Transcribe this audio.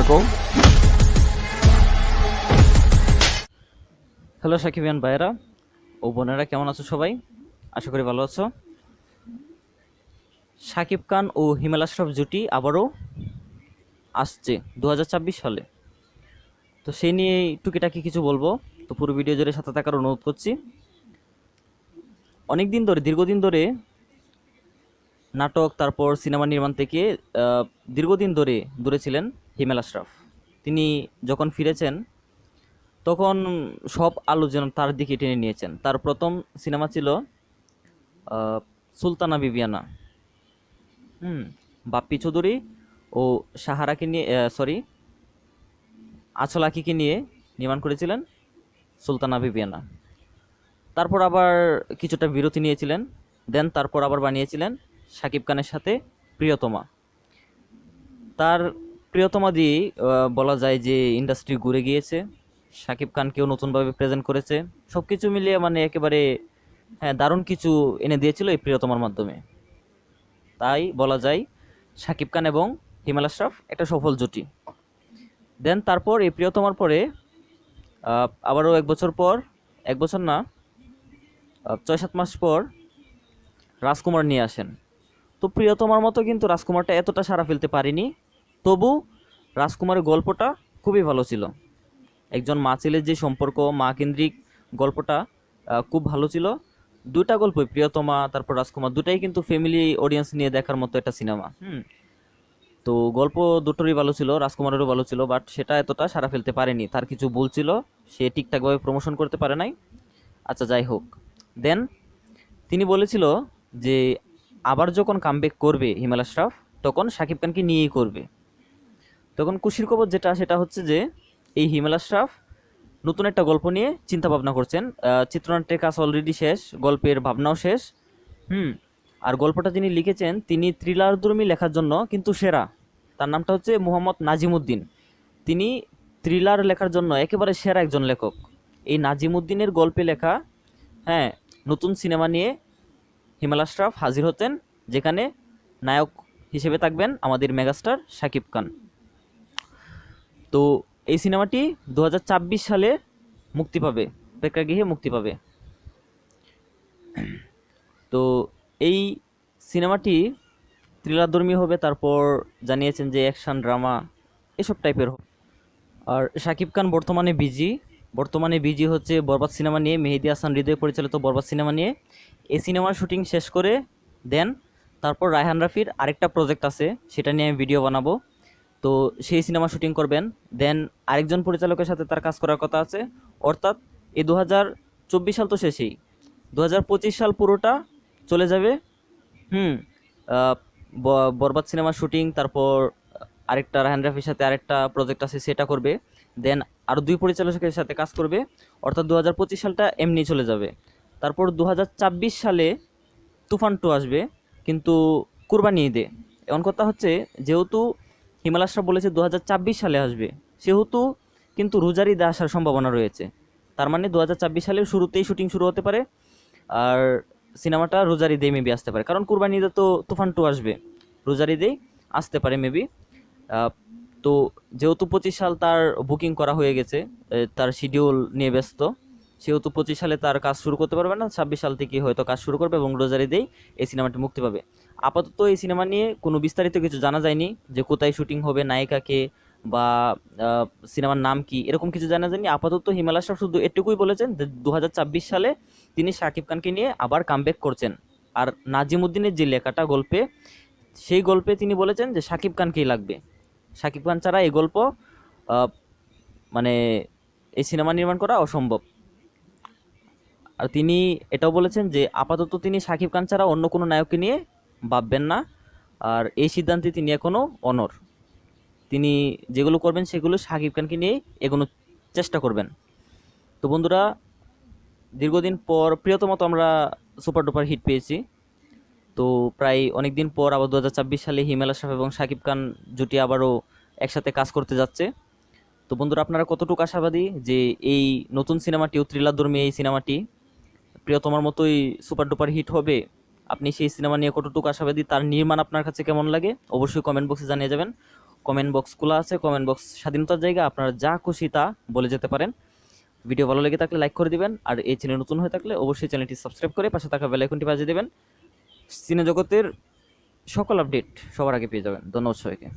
থাকো। হ্যালো সাকিবিয়ান ভাইয়েরা ও বোনেরা, কেমন আছো সবাই? আশা করি ভালো আছো। শাকিব খান ও হিমেল আশরাফ জুটি আবারও আসছে 2026 সালে। তো সেই নিয়ে টুকিটাকি কিছু বলবো, তো পুরো ভিডিও জুড়ে সাথে থাকার অনুরোধ করছি। অনেক দিন ধরে, দীর্ঘদিন ধরে নাটক তারপর সিনেমা নির্মাণ থেকে দীর্ঘদিন ধরে দূরে ছিলেন হিমেল আশরাফ। তিনি যখন ফিরেছেন তখন সব আলো যেন তার দিকে টেনে নিয়েছেন। তার প্রথম সিনেমা ছিল সুলতানা বিবিয়ানা। বাপ্পি চৌধুরী ও সাহারাকে নিয়ে, আঁচল আঁকিকে নিয়ে নির্মাণ করেছিলেন সুলতানা বিবিয়ানা। তারপর আবার কিছুটা বিরতি নিয়েছিলেন, দেন তারপর আবার বানিয়েছিলেন শাকিব খানের সাথে প্রিয়তমা। তার প্রিয়তমা দিয়েই বলা যায় যে ইন্ডাস্ট্রি ঘুরে গিয়েছে, শাকিব খানকেও নতুনভাবে প্রেজেন্ট করেছে। সব কিছু মিলিয়ে মানে একেবারে হ্যাঁ দারুণ কিছু এনে দিয়েছিল এই প্রিয়তমার মাধ্যমে। তাই বলা যায় শাকিব খান এবং হিমেল আশরাফ একটা সফল জুটি। দেন তারপর এই প্রিয়তমার পরে আবারও এক বছর না, 6-7 মাস পর রাজকুমার নিয়ে আসেন। তো প্রিয়তমার মতো কিন্তু রাজকুমারটা এতটা সাড়া ফেলতে পারেনি, তবু রাজকুমারের গল্পটা খুবই ভালো ছিল। একজন মা ছেলের যে সম্পর্ক, মা কেন্দ্রিক গল্পটা খুব ভালো ছিল। দুটা গল্পই, প্রিয়তমা তারপর রাজকুমার, দুটাই কিন্তু ফ্যামিলি অডিয়েন্স নিয়ে দেখার মতো একটা সিনেমা। তো গল্প দুটোরই ভালো ছিল, রাজকুমারেরও ভালো ছিল, বাট সেটা এতটা সাড়া ফেলতে পারেনি। তার কিছু ভুল ছিল, সে ঠিকঠাকভাবে প্রমোশন করতে পারে নাই। আচ্ছা, যাই হোক। দেন তিনি বলেছিল যে আবার যখন কামব্যাক করবে হিমেল আশরাফ, তখন শাকিব খানকে নিয়েই করবে। তখন খুশির খবর যেটা, সেটা হচ্ছে যে এই হিমেল আশরাফ নতুন একটা গল্প নিয়ে চিন্তা ভাবনা করছেন। চিত্রনাট্যের কাজ অলরেডি শেষ, গল্পের ভাবনাও শেষ। আর গল্পটা যিনি লিখেছেন, তিনি থ্রিলারধর্মী লেখার জন্য কিন্তু সেরা। তার নামটা হচ্ছে মোহাম্মদ নাজিমুদ্দিন। তিনি থ্রিলার লেখার জন্য একেবারে সেরা একজন লেখক। এই নাজিমুদ্দিনের গল্পে লেখা নতুন সিনেমা নিয়ে হিমেল আশরাফ হাজির হতেন, যেখানে নায়ক হিসেবে থাকবেন আমাদের মেগাস্টার শাকিব খান। তো এই সিনেমাটি 2026 সালে মুক্তি পাবে, প্রেক্ষাগৃহে মুক্তি পাবে। তো এই সিনেমাটি থ্রিলারধর্মী হবে, তারপর জানিয়েছেন যে অ্যাকশন ড্রামা এসব টাইপের হবে। আর শাকিব খান বর্তমানে বিজি হচ্ছে বরবাদ সিনেমা নিয়ে, মেহেদী হাসান হৃদয় পরিচালিত বরবাদ সিনেমা নিয়ে। এই সিনেমার শুটিং শেষ করে দেন তারপর রায়হান রাফির আরেকটা প্রজেক্ট আছে, সেটা নিয়ে আমি ভিডিও বানাবো। তো সেই সিনেমা শুটিং করবেন। দেন আরেকজন পরিচালকের সাথে তার কাজ করার কথা আছে। অর্থাৎ এই 2024 সাল তো শেষেই, 2025 সাল পুরোটা চলে যাবে বরবাদ সিনেমার শুটিং। তারপর আরেকটা রায়হান রাফির সাথে আরেকটা প্রজেক্ট আছে, সেটা করবে। দেন আরও 2 পরিচালকের সাথে কাজ করবে। অর্থাৎ 2025 সালটা এমনি চলে যাবে। তারপর 2026 সালে তুফান 2 আসবে, কিন্তু কুরবানি ঈদে। এমন কথা হচ্ছে, যেহেতু হিমেল আশরাফ বলেছে 2026 সালে আসবে, সেহেতু কিন্তু রোজার ঈদে আসার সম্ভাবনা রয়েছে। তার মানে 2026 সালের শুরুতেই শুটিং শুরু হতে পারে, আর সিনেমাটা রোজার ঈদে মেবি আসতে পারে। কারণ কুরবানি ঈদে তো তুফান 2 আসবে, রোজার ঈদেই আসতে পারে মেবি। তো যেহেতু 25 সাল তার বুকিং করা হয়ে গেছে, তার শিডিউল নিয়ে ব্যস্ত, সেহেতু 25 সালে তার কাজ শুরু করতে পারবে না। 26 সাল থেকে হয়তো কাজ শুরু করবে এবং রোজার ঈদেই এই সিনেমাটি মুক্তি পাবে। আপাতত এই সিনেমা নিয়ে কোনো বিস্তারিত কিছু জানা যায়নি, যে কোথায় শুটিং হবে, নায়িকাকে বা সিনেমার নাম কি, এরকম কিছু জানা যায়নি। আপাতত হিমেল আশরাফ শুধু এটুকুই বলেছেন যে 2026 সালে তিনি শাকিব খানকে নিয়ে আবার কামব্যাক করছেন। আর নাজিমুদ্দিনের যে লেখাটা গল্পে, সেই গল্পে তিনি বলেছেন যে শাকিব খানকেই লাগবে, শাকিব খান ছাড়া এই গল্প মানে এই সিনেমা নির্মাণ করা অসম্ভব। আর তিনি এটাও বলেছেন যে আপাতত তিনি শাকিব খান ছাড়া অন্য কোনো নায়ককে নিয়ে ভাববেন না, আর এই সিদ্ধান্তে তিনি এখনও অনড়। তিনি যেগুলো করবেন সেগুলো শাকিব খানকে নিয়েই এগোনোর চেষ্টা করবেন। তো বন্ধুরা, দীর্ঘদিন পর প্রিয়তমা তো আমরা সুপার ডুপার হিট পেয়েছি। তো প্রায় অনেক দিন পর আবার 2026 সালে হিমেল আশরাফ এবং শাকিব খান জুটি আবারও একসাথে কাজ করতে যাচ্ছে। তো বন্ধুরা, আপনারা কতটুকু আশাবাদী যে এই নতুন সিনেমাটিও থ্রিলারধর্মী এই সিনেমাটি প্রিয়তমার মতোই সুপার ডুপার হিট হবে? আপনি সেই সিনেমা নিয়ে কতটুকু আশাবাদী? তার নির্মাণ আপনার কাছে কেমন লাগে? অবশ্যই কমেন্ট বক্সে জানিয়ে যাবেন। কমেন্ট বক্স খোলা আছে, কমেন্ট বক্স স্বাধীনতার জায়গা, আপনারা যা খুশি তা বলে যেতে পারেন। ভিডিও ভালো লেগে থাকলে লাইক করে দিবেন, আর এই চ্যানেল নতুন হয়ে থাকলে অবশ্যই চ্যানেলটি সাবস্ক্রাইব করে পাশে থাকা বেল আইকনটি বাজিয়ে দেবেন। সিনে জগতের সকল আপডেট সবার আগে পেয়ে যাবেন। ধন্যবাদ সবাইকে।